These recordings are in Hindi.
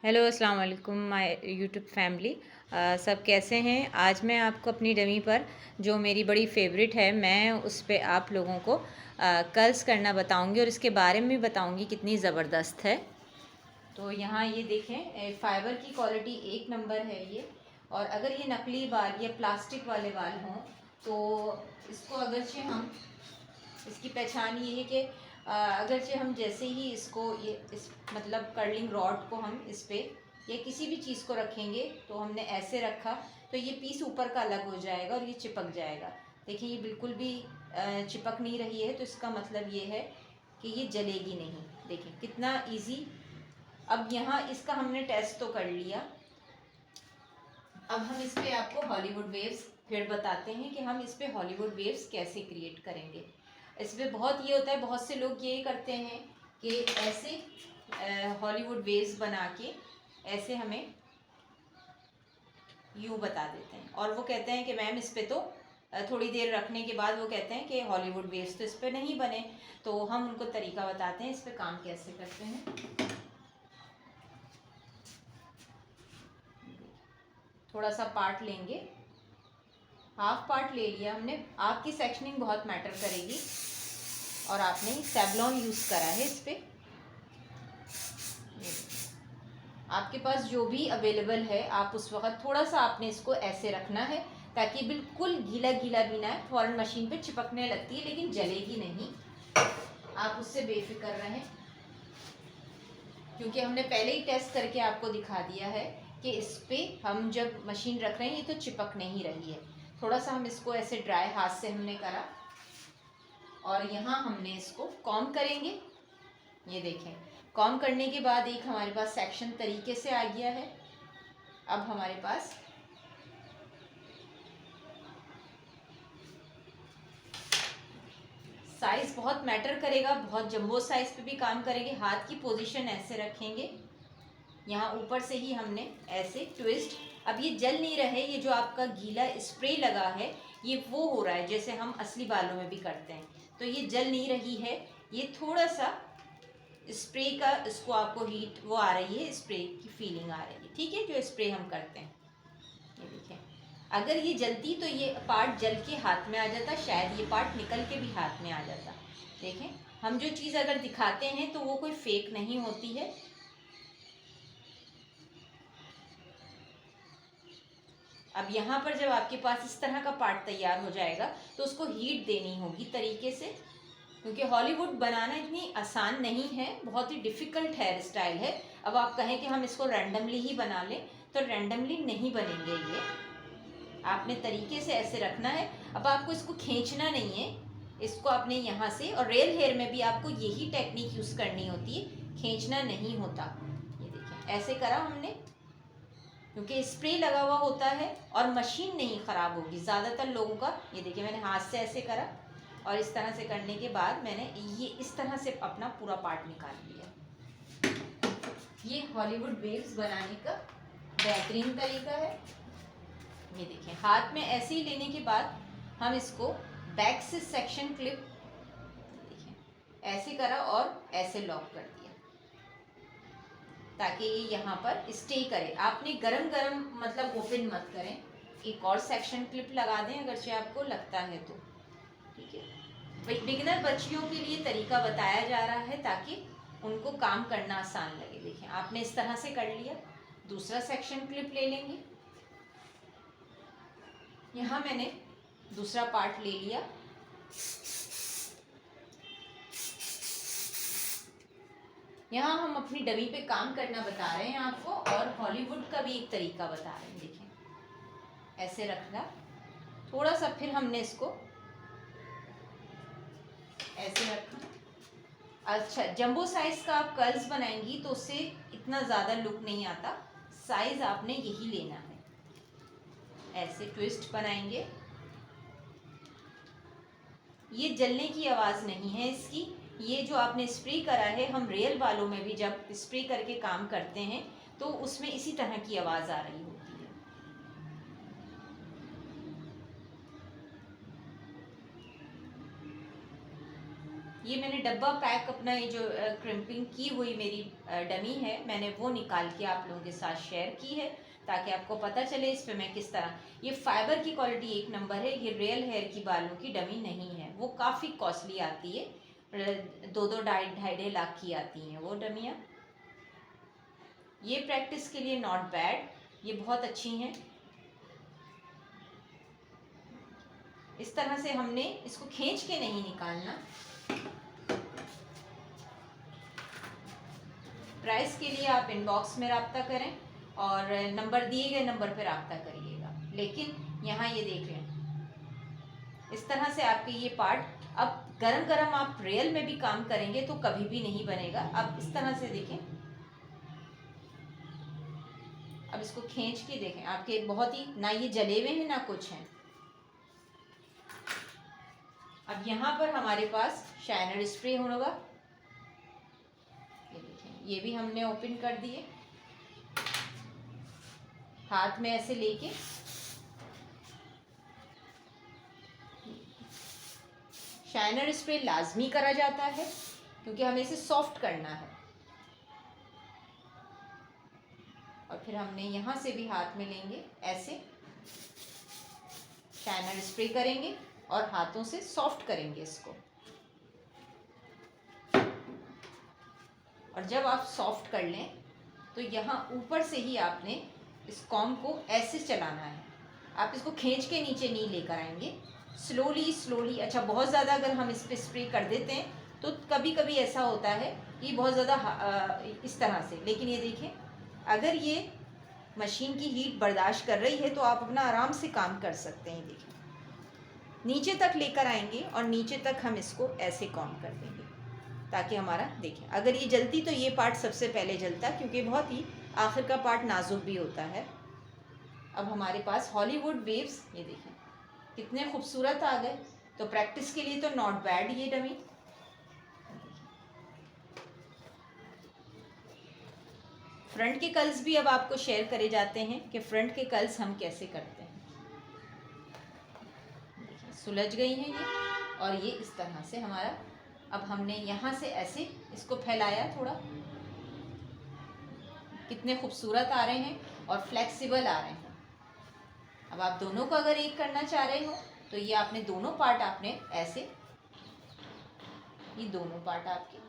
हेलो अस्सलाम वालेकुम माय यूट्यूब फैमिली। सब कैसे हैं। आज मैं आपको अपनी डमी पर जो मेरी बड़ी फेवरेट है मैं उस पे आप लोगों को कर्ल्स करना बताऊंगी और इसके बारे में भी बताऊंगी कितनी ज़बरदस्त है। तो यहाँ ये देखें, फ़ाइबर की क्वालिटी एक नंबर है ये। और अगर ये नकली बाल या प्लास्टिक वाले बाल हों तो इसको अगरचे हम इसकी पहचान ये है कि अगरचे हम जैसे ही इसको ये इस मतलब कर्लिंग रॉड को हम इस पर या किसी भी चीज़ को रखेंगे, तो हमने ऐसे रखा तो ये पीस ऊपर का अलग हो जाएगा और ये चिपक जाएगा। देखिए ये बिल्कुल भी चिपक नहीं रही है, तो इसका मतलब ये है कि ये जलेगी नहीं। देखिए कितना इजी। अब यहाँ इसका हमने टेस्ट तो कर लिया। अब हम इस पे आपको हॉलीवुड वेव्स फिर बताते हैं कि हम इस पे हॉलीवुड वेव्स कैसे क्रिएट करेंगे। इसमें बहुत ये होता है, बहुत से लोग ये करते हैं कि ऐसे हॉलीवुड वेव्स बना के ऐसे हमें यूँ बता देते हैं और वो कहते हैं कि मैम इस पे तो थोड़ी देर रखने के बाद वो कहते हैं कि हॉलीवुड वेव्स तो इस पे नहीं बने। तो हम उनको तरीका बताते हैं इस पे काम कैसे करते हैं। थोड़ा सा पार्ट लेंगे, हाफ पार्ट ले लिया हमने। आपकी सेक्शनिंग बहुत मैटर करेगी और आपने सेवलॉन यूज़ करा है इस पर। आपके पास जो भी अवेलेबल है आप उस वक्त थोड़ा सा आपने इसको ऐसे रखना है ताकि बिल्कुल गीला गीला भी ना है। फ़ौरन मशीन पे चिपकने लगती है लेकिन जलेगी नहीं, आप उससे बेफिक्र रहें। क्योंकि हमने पहले ही टेस्ट करके आपको दिखा दिया है कि इस पर हम जब मशीन रख रहे हैं ये तो चिपक नहीं रही है। थोड़ा सा हम इसको ऐसे ड्राई हाथ से हमने करा और यहाँ हमने इसको कॉम्ब करेंगे। ये देखें, कॉम्ब करने के बाद एक हमारे पास सेक्शन तरीके से आ गया है। अब हमारे पास साइज़ बहुत मैटर करेगा, बहुत जंबो साइज़ पे भी काम करेंगे। हाथ की पोजीशन ऐसे रखेंगे, यहाँ ऊपर से ही हमने ऐसे ट्विस्ट। अब ये जल नहीं रहे, ये जो आपका गीला स्प्रे लगा है ये वो हो रहा है जैसे हम असली बालों में भी करते हैं। तो ये जल नहीं रही है, ये थोड़ा सा स्प्रे का इसको आपको हीट वो आ रही है, स्प्रे की फीलिंग आ रही है। ठीक है, जो स्प्रे हम करते हैं। ये देखिए, अगर ये जलती तो ये पार्ट जल के हाथ में आ जाता, शायद ये पार्ट निकल के भी हाथ में आ जाता। देखें, हम जो चीज़ अगर दिखाते हैं तो वो कोई फेक नहीं होती है। अब यहाँ पर जब आपके पास इस तरह का पार्ट तैयार हो जाएगा तो उसको हीट देनी होगी तरीके से, क्योंकि हॉलीवुड बनाना इतनी आसान नहीं है, बहुत ही डिफ़िकल्ट हेयर स्टाइल है। अब आप कहें कि हम इसको रैंडमली ही बना लें तो रैंडमली नहीं बनेंगे ये। आपने तरीके से ऐसे रखना है। अब आपको इसको खींचना नहीं है, इसको आपने यहाँ से, और रियल हेयर में भी आपको यही टेक्निक यूज़ करनी होती है, खींचना नहीं होता। ये देखिए ऐसे करा हमने, क्योंकि स्प्रे लगा हुआ होता है और मशीन नहीं ख़राब होगी ज़्यादातर लोगों का। ये देखिए मैंने हाथ से ऐसे करा और इस तरह से करने के बाद मैंने ये इस तरह से अपना पूरा पार्ट निकाल लिया। ये हॉलीवुड वेव्स बनाने का बेहतरीन तरीका है। ये देखिए, हाथ में ऐसे ही लेने के बाद हम इसको बैक से सेक्शन क्लिप देखिए ऐसे करा और ऐसे लॉक कर दिया ताकि ये यहाँ पर स्टे करे। आपने गरम गरम मतलब ओपन मत करें, एक और सेक्शन क्लिप लगा दें अगरचे आपको लगता है तो। ठीक है, बिगिनर बच्चियों के लिए तरीका बताया जा रहा है ताकि उनको काम करना आसान लगे। देखिए आपने इस तरह से कर लिया, दूसरा सेक्शन क्लिप ले लेंगे। यहाँ मैंने दूसरा पार्ट ले लिया। यहाँ हम अपनी डमी पे काम करना बता रहे हैं आपको और हॉलीवुड का भी एक तरीका बता रहे हैं। देखें ऐसे रखना, थोड़ा सा फिर हमने इसको ऐसे रखा। अच्छा, जंबो साइज का आप कर्ल्स बनाएंगी तो उससे इतना ज़्यादा लुक नहीं आता, साइज आपने यही लेना है। ऐसे ट्विस्ट बनाएंगे, ये जलने की आवाज़ नहीं है इसकी। ये जो आपने स्प्रे करा है, हम रियल बालों में भी जब स्प्रे करके काम करते हैं तो उसमें इसी तरह की आवाज़ आ रही होती है। ये मैंने डब्बा पैक अपना ये जो क्रिम्पिंग की हुई मेरी डमी है, मैंने वो निकाल के आप लोगों के साथ शेयर की है ताकि आपको पता चले इस पे मैं किस तरह। ये फाइबर की क्वालिटी एक नंबर है। ये रियल हेयर की बालों की डमी नहीं है, वो काफ़ी कॉस्टली आती है, 2-2 ढाई लाख की आती हैं वो डमियाँ। ये प्रैक्टिस के लिए नॉट बैड, ये बहुत अच्छी हैं। इस तरह से हमने इसको खींच के नहीं निकालना। प्राइस के लिए आप इनबॉक्स में रब्ता करें और नंबर दिए गए नंबर पर रब्ता करिएगा। लेकिन यहाँ ये देख लें, इस तरह से आपके ये पार्ट अब गरम गरम आप रियल में भी काम करेंगे तो कभी भी नहीं बनेगा। अब इस तरह से देखें, अब इसको खींच के देखें, आपके बहुत ही ना ये जले हुए हैं ना कुछ हैं। अब यहाँ पर हमारे पास शाइनर स्प्रे होगा, ये देखें, ये भी हमने ओपन कर दिए। हाथ में ऐसे लेके शाइनर स्प्रे लाजमी करा जाता है क्योंकि हमें इसे सॉफ्ट करना है। और फिर हमने यहाँ से भी हाथ में लेंगे, ऐसे शाइनर स्प्रे करेंगे और हाथों से सॉफ्ट करेंगे इसको। और जब आप सॉफ्ट कर लें तो यहाँ ऊपर से ही आपने इस कॉम को ऐसे चलाना है। आप इसको खींच के नीचे नहीं लेकर आएंगे, स्लोली स्लोली। अच्छा, बहुत ज़्यादा अगर हम इस पर स्प्रे कर देते हैं तो कभी कभी ऐसा होता है कि बहुत ज़्यादा इस तरह से। लेकिन ये देखें, अगर ये मशीन की हीट बर्दाश्त कर रही है तो आप अपना आराम से काम कर सकते हैं। देखें, नीचे तक लेकर आएंगे और नीचे तक हम इसको ऐसे कॉम कर देंगे ताकि हमारा, देखें, अगर ये जलती तो ये पार्ट सबसे पहले जलता क्योंकि बहुत ही आखिर का पार्ट नाजुक भी होता है। अब हमारे पास हॉलीवुड वेव्स, ये देखें कितने खूबसूरत आ गए। तो प्रैक्टिस के लिए तो नॉट बैड ये डमी। फ्रंट के कर्ल्स भी अब आपको शेयर करे जाते हैं कि फ्रंट के कर्ल्स हम कैसे करते हैं। सुलझ गई हैं ये, और ये इस तरह से हमारा, अब हमने यहाँ से ऐसे इसको फैलाया थोड़ा, कितने खूबसूरत आ रहे हैं और फ्लेक्सिबल आ रहे हैं। अब आप दोनों को अगर एक करना चाह रहे हो तो ये आपने दोनों पार्ट आपने ऐसे, ये दोनों पार्ट आपके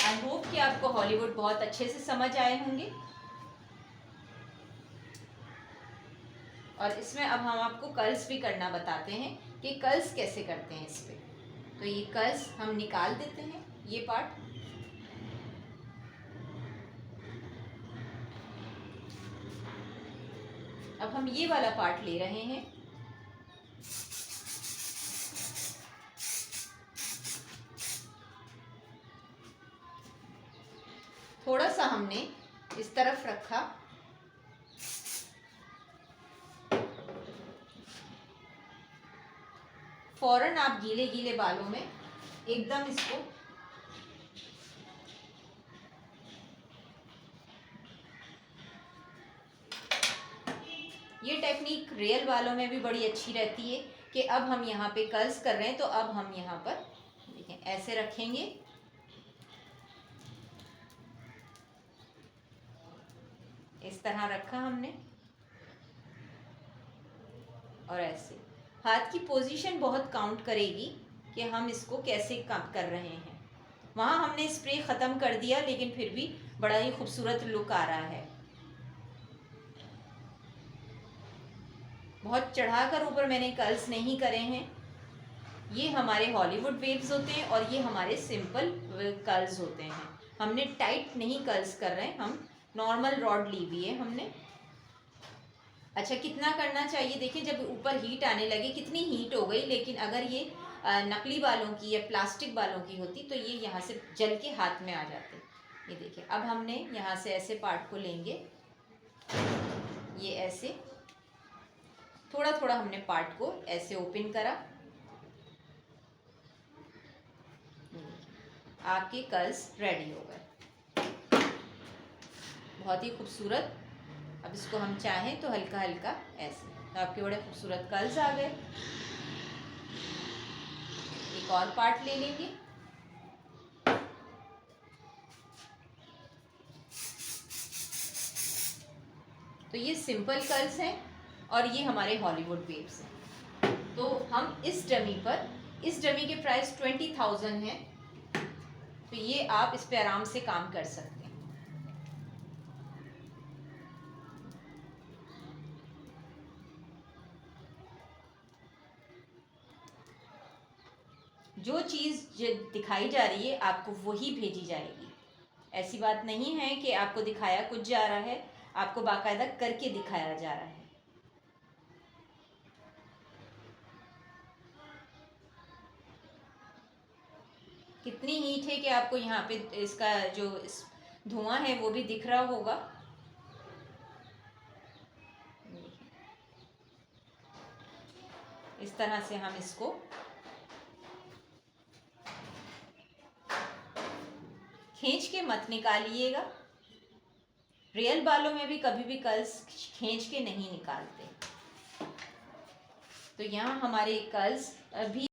आई होप कि आपको हॉलीवुड बहुत अच्छे से समझ आए होंगे। और इसमें अब हम आपको कर्ल्स भी करना बताते हैं कि कर्ल्स कैसे करते हैं इस पे। तो ये कर्ल्स हम निकाल देते हैं, ये पार्ट। अब हम ये वाला पार्ट ले रहे हैं, थोड़ा सा हमने इस तरफ रखा, फौरन आप गीले गीले बालों में एकदम इसको ये टेक्निक रियल बालों में भी बड़ी अच्छी रहती है कि अब हम यहाँ पे कर्ल्स कर रहे हैं तो अब हम यहाँ पर देखें ऐसे रखेंगे, इस तरह रखा हमने, और ऐसे हाथ की पोजीशन बहुत काउंट करेगी कि हम इसको कैसे काम कर रहे हैं। वहाँ हमने स्प्रे ख़त्म कर दिया लेकिन फिर भी बड़ा ही खूबसूरत लुक आ रहा है। बहुत चढ़ाकर ऊपर मैंने कर्ल्स नहीं करे हैं। ये हमारे हॉलीवुड वेव्स होते हैं और ये हमारे सिंपल कर्ल्स होते हैं। हमने टाइट नहीं कर्ल्स कर रहे हैं, हम नॉर्मल रॉड ली हुई है हमने। अच्छा, कितना करना चाहिए देखिए, जब ऊपर हीट आने लगे, कितनी हीट हो गई। लेकिन अगर ये नकली बालों की या प्लास्टिक बालों की होती तो ये यहाँ से जल के हाथ में आ जाते। ये देखिए, अब हमने यहाँ से ऐसे पार्ट को लेंगे, ये ऐसे थोड़ा थोड़ा हमने पार्ट को ऐसे ओपन करा, आपके कर्ल्स रेडी हो गए। बहुत ही खूबसूरत अब इसको हम चाहें तो हल्का हल्का ऐसे, तो आपके बड़े खूबसूरत कर्ल्स आ गए। एक और पार्ट ले लेंगे। तो ये सिंपल कर्ल्स हैं और ये हमारे हॉलीवुड वेव्स हैं। तो हम इस डमी पर, इस डमी के प्राइस 20,000 है, तो ये आप इस पे आराम से काम कर सकते हैं। जो चीज़ दिखाई जा रही है आपको वही भेजी जाएगी। ऐसी बात नहीं है कि आपको दिखाया कुछ जा रहा है, आपको बाकायदा करके दिखाया जा रहा है। कितनी हीट है कि आपको यहाँ पे इसका जो धुआं है वो भी दिख रहा होगा। इस तरह से हम इसको खींच के मत निकालिएगा। रियल बालों में भी कभी भी कर्ल्स खींच के नहीं निकालते। तो यहाँ हमारे कर्ल्स भी